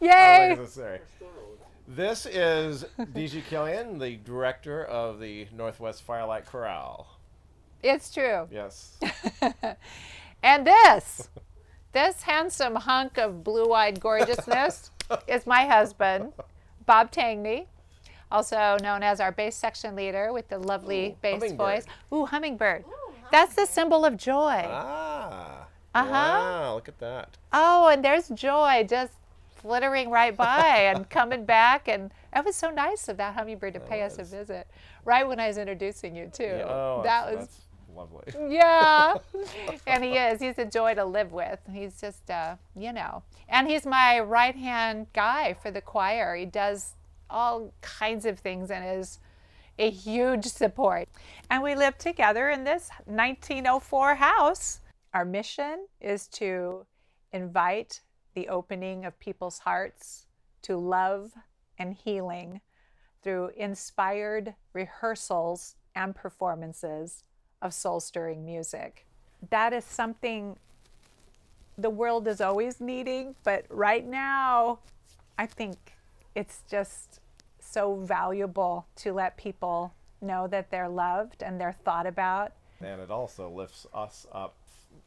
Yay! Unnecessary. This is Deeji Killian, the director of the Northwest Firelight Chorale. It's true. Yes. And this handsome hunk of blue-eyed gorgeousness is my husband, Bob Tangney, also known as our bass section leader with the lovely bass hummingbird. voice. Ooh, hummingbird. That's the symbol of joy. Ah. Uh-huh. Wow, look at that. Oh, and there's joy just flittering right by and coming back. And it was so nice of that hummingbird to pay us a visit right when I was introducing you, too. Yeah, oh, that's lovely. Yeah. And he is. He's a joy to live with. He's just, And he's my right-hand guy for the choir. He does all kinds of things and is a huge support. And we live together in this 1904 house. Our mission is to invite the opening of people's hearts to love and healing through inspired rehearsals and performances of soul-stirring music. That is something the world is always needing, but right now, I think it's just so valuable to let people know that they're loved and they're thought about. And it also lifts us up.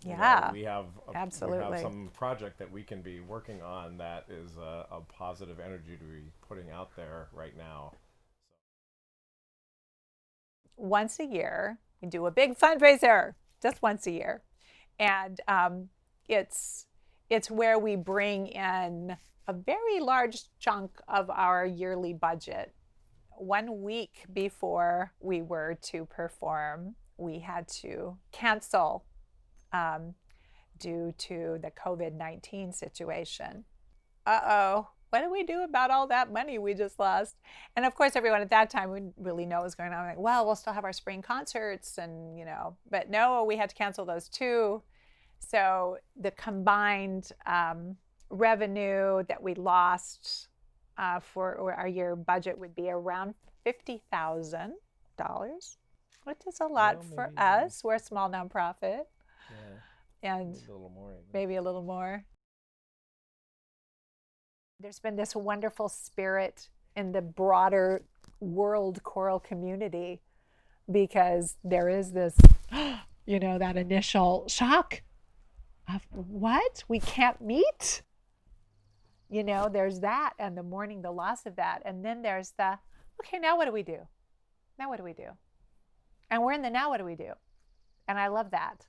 Yeah, we have absolutely. some project that we can be working on that is a positive energy to be putting out there right now. Once a year, we do a big fundraiser, just once a year. And it's where we bring in a very large chunk of our yearly budget. 1 week before we were to perform, we had to cancel due to the COVID-19 situation. What do we do about all that money we just lost? And of course, everyone at that time would really know what was going on. Like, well, we'll still have our spring concerts and, but no, we had to cancel those too. So the combined revenue that we lost for our year budget would be around $50,000, which is a lot for us. We're a small nonprofit. Yeah. And maybe a little more. Maybe a little more. There's been this wonderful spirit in the broader world choral community because there is this, that initial shock of what? We can't meet? There's that, and the mourning, the loss of that. And then there's the, okay, now what do we do? Now what do we do? And we're in the now what do we do? And I love that.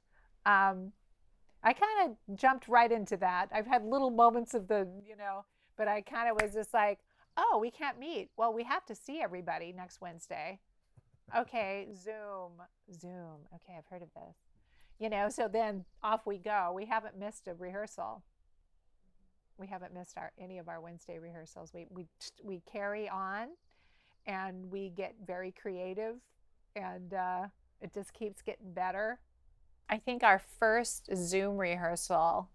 I kind of jumped right into that. I've had little moments of the, but I kind of was just like, oh, we can't meet. Well, we have to see everybody next Wednesday. Okay, Zoom. Okay, I've heard of this. So then off we go. We haven't missed a rehearsal. We haven't missed any of our Wednesday rehearsals. We carry on, and we get very creative, and it just keeps getting better. I think our first Zoom rehearsal,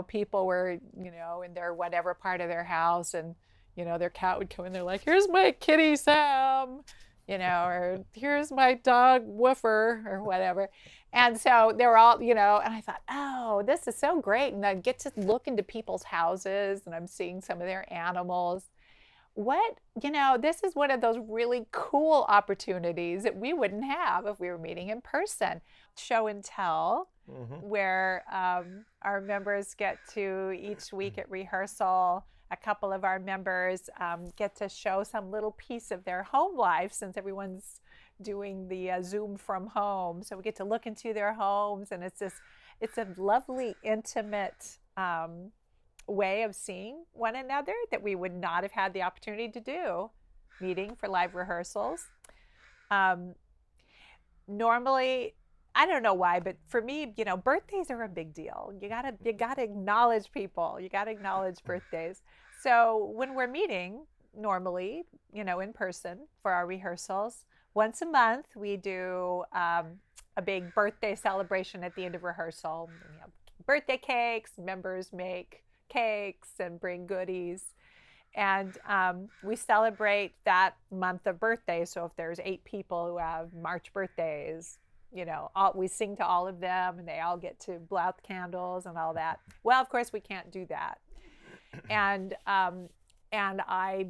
people were, in their whatever part of their house, and, their cat would come in, they're like, here's my kitty Sam, or here's my dog Woofer, or whatever. And so they were all, and I thought, oh, this is so great. And I get to look into people's houses, and I'm seeing some of their animals. This is one of those really cool opportunities that we wouldn't have if we were meeting in person. Show and tell, where our members get to each week at rehearsal. A couple of our members get to show some little piece of their home life since everyone's doing the Zoom from home. So we get to look into their homes, and it's a lovely, intimate way of seeing one another that we would not have had the opportunity to do meeting for live rehearsals. Normally, I don't know why, but for me, birthdays are a big deal. You gotta acknowledge people. You gotta acknowledge birthdays. So when we're meeting normally, in person for our rehearsals, once a month we do a big birthday celebration at the end of rehearsal. We have birthday cakes. Members make cakes and bring goodies. And we celebrate that month of birthdays. So if there's 8 people who have March birthdays, we sing to all of them, and they all get to blow out the candles and all that. Well, of course, we can't do that. and I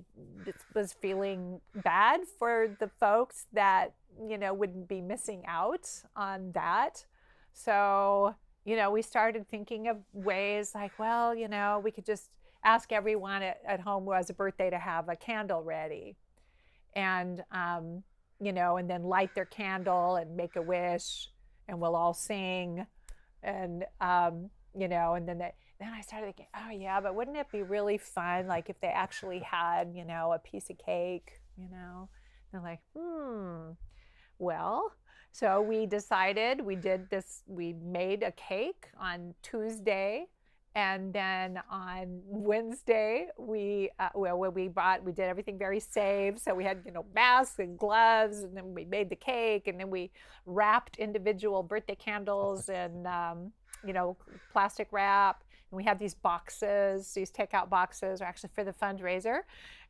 was feeling bad for the folks that wouldn't be missing out on that. So we started thinking of ways like, well, we could just ask everyone at home who has a birthday to have a candle ready, and and then light their candle and make a wish, and we'll all sing, and and then I started thinking, oh yeah, but wouldn't it be really fun, like if they actually had, a piece of cake, They're like, well, so we decided we made a cake on Tuesday. And then on Wednesday, we did everything very safe. So we had masks and gloves, and then we made the cake, and then we wrapped individual birthday candles in plastic wrap. And we had these boxes, these takeout boxes, are actually for the fundraiser,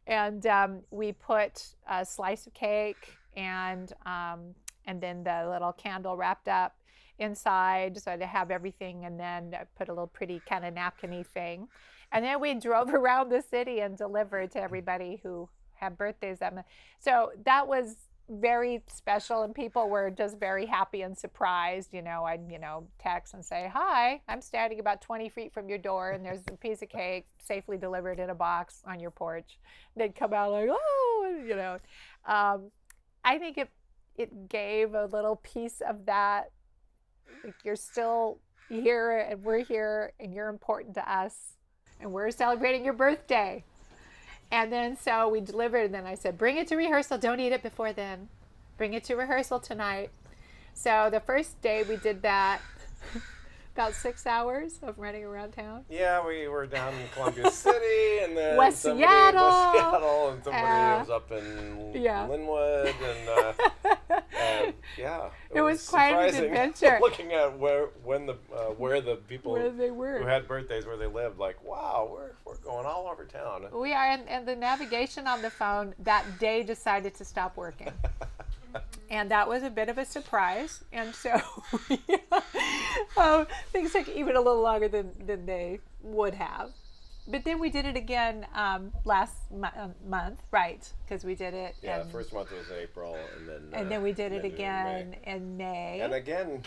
and we put a slice of cake and then the little candle wrapped up inside, so to have everything, and then put a little pretty kind of napkin-y thing. And then we drove around the city and delivered to everybody who had birthdays that month. So that was very special, and people were just very happy and surprised. I'd text and say, hi, I'm standing about 20 feet from your door, and there's a piece of cake safely delivered in a box on your porch. They'd come out like, oh, I think it gave a little piece of that. Like, you're still here, and we're here, and you're important to us, and we're celebrating your birthday. And then so we delivered, and then I said, bring it to rehearsal. Don't eat it before then. Bring it to rehearsal tonight. So the first day we did that, about 6 hours of running around town. Yeah, we were down in Columbia City, and then West Seattle, and somebody was up in Linwood, and it was quite an adventure. Looking at where the people who had birthdays where they lived, like, wow, we're going all over town. We are, and the navigation on the phone that day decided to stop working. And that was a bit of a surprise. And so things took even a little longer than they would have. But then we did it again last month, right? Because we did it. Yeah, the first month was April, and then we did it again in May. And again,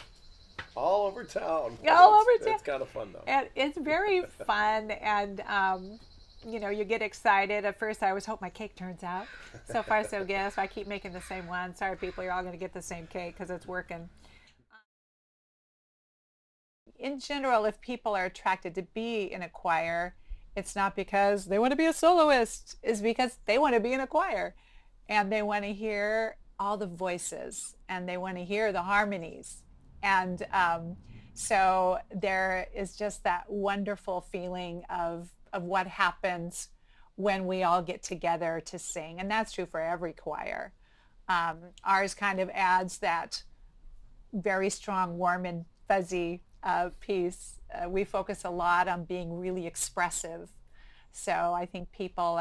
all over town. All over town. It's kind of fun, though. And it's very fun, and you get excited. At first, I always hope my cake turns out. So far, so good. So I keep making the same one. Sorry, people, you're all going to get the same cake because it's working. In general, if people are attracted to be in a choir, it's not because they want to be a soloist. It's because they want to be in a choir, and they want to hear all the voices, and they want to hear the harmonies. And so there is just that wonderful feeling of what happens when we all get together to sing. And that's true for every choir. Ours kind of adds that very strong, warm and fuzzy piece. We focus a lot on being really expressive. So I think people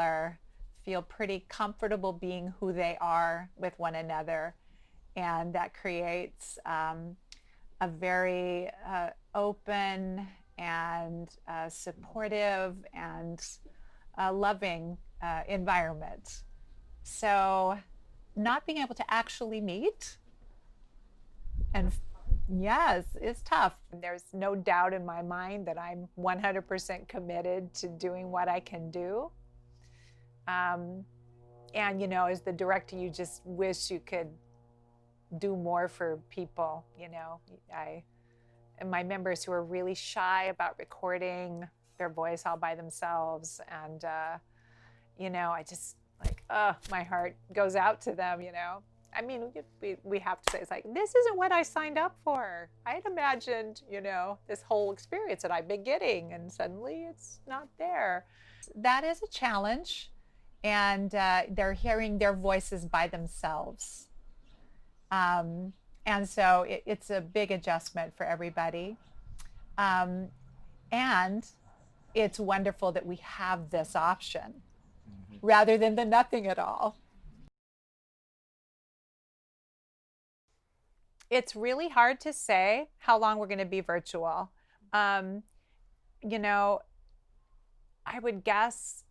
feel pretty comfortable being who they are with one another. And that creates a very open and supportive and loving environment. So not being able to actually meet, and yes, it's tough. There's no doubt in my mind that I'm 100% committed to doing what I can do. And as the director, you just wish you could do more for people. And my members who are really shy about recording their voice all by themselves, and I just my heart goes out to them. I mean, we have to say, it's like, this isn't what I signed up for. I had imagined this whole experience that I've been getting, and suddenly it's not there. That is a challenge, and they're hearing their voices by themselves. And so it's a big adjustment for everybody. And it's wonderful that we have this option rather than the nothing at all. It's really hard to say how long we're going to be virtual. I would guess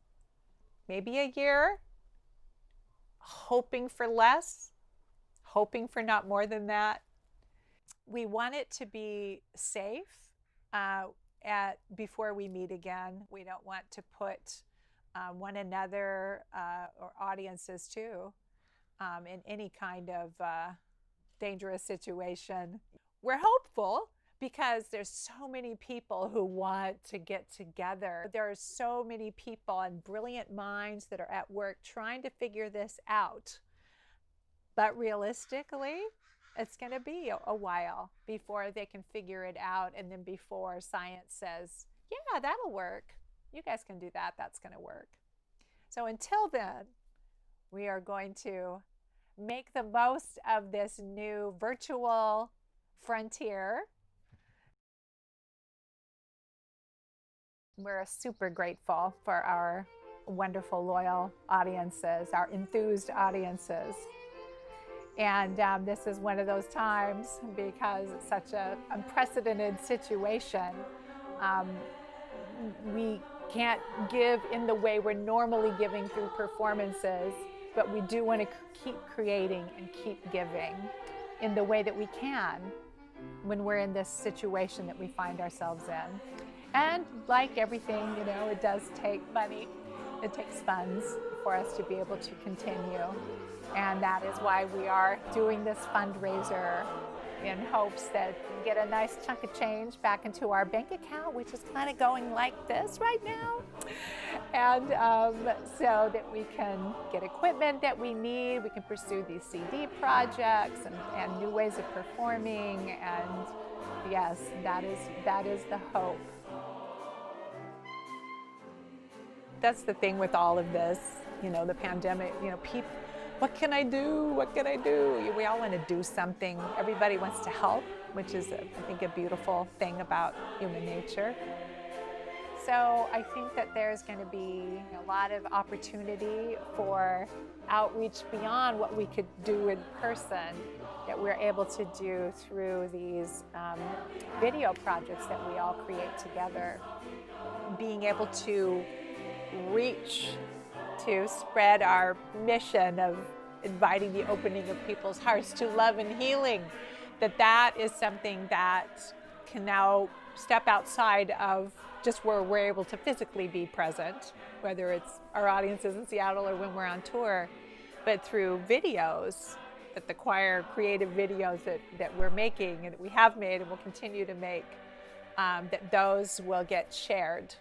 maybe a year, hoping for less, hoping for not more than that. We want it to be safe before we meet again. We don't want to put one another or audiences too in any kind of dangerous situation. We're hopeful because there's so many people who want to get together. There are so many people and brilliant minds that are at work trying to figure this out. But realistically, it's going to be a while before they can figure it out, and then before science says, yeah, that'll work. You guys can do that. That's going to work. So until then, we are going to make the most of this new virtual frontier. We're super grateful for our wonderful, loyal audiences, our enthused audiences. And this is one of those times, because it's such an unprecedented situation. We can't give in the way we're normally giving through performances, but we do want to keep creating and keep giving in the way that we can when we're in this situation that we find ourselves in. And like everything, you know, it does take money. It takes funds for us to be able to continue. And that is why we are doing this fundraiser, in hopes that we get a nice chunk of change back into our bank account, which is kind of going like this right now. And so that we can get equipment that we need, we can pursue these CD projects and new ways of performing. And yes, that is the hope. That's the thing with all of this, you know, the pandemic, you know, people, what can I do? What can I do? We all want to do something. Everybody wants to help, which is, I think, a beautiful thing about human nature. So I think that there's going to be a lot of opportunity for outreach beyond what we could do in person, that we're able to do through these video projects that we all create together. Being able to reach, to spread our mission of inviting the opening of people's hearts to love and healing, that is something that can now step outside of just where we're able to physically be present, whether it's our audiences in Seattle or when we're on tour, but through videos, that the choir creative videos that we're making and that we have made and will continue to make, that those will get shared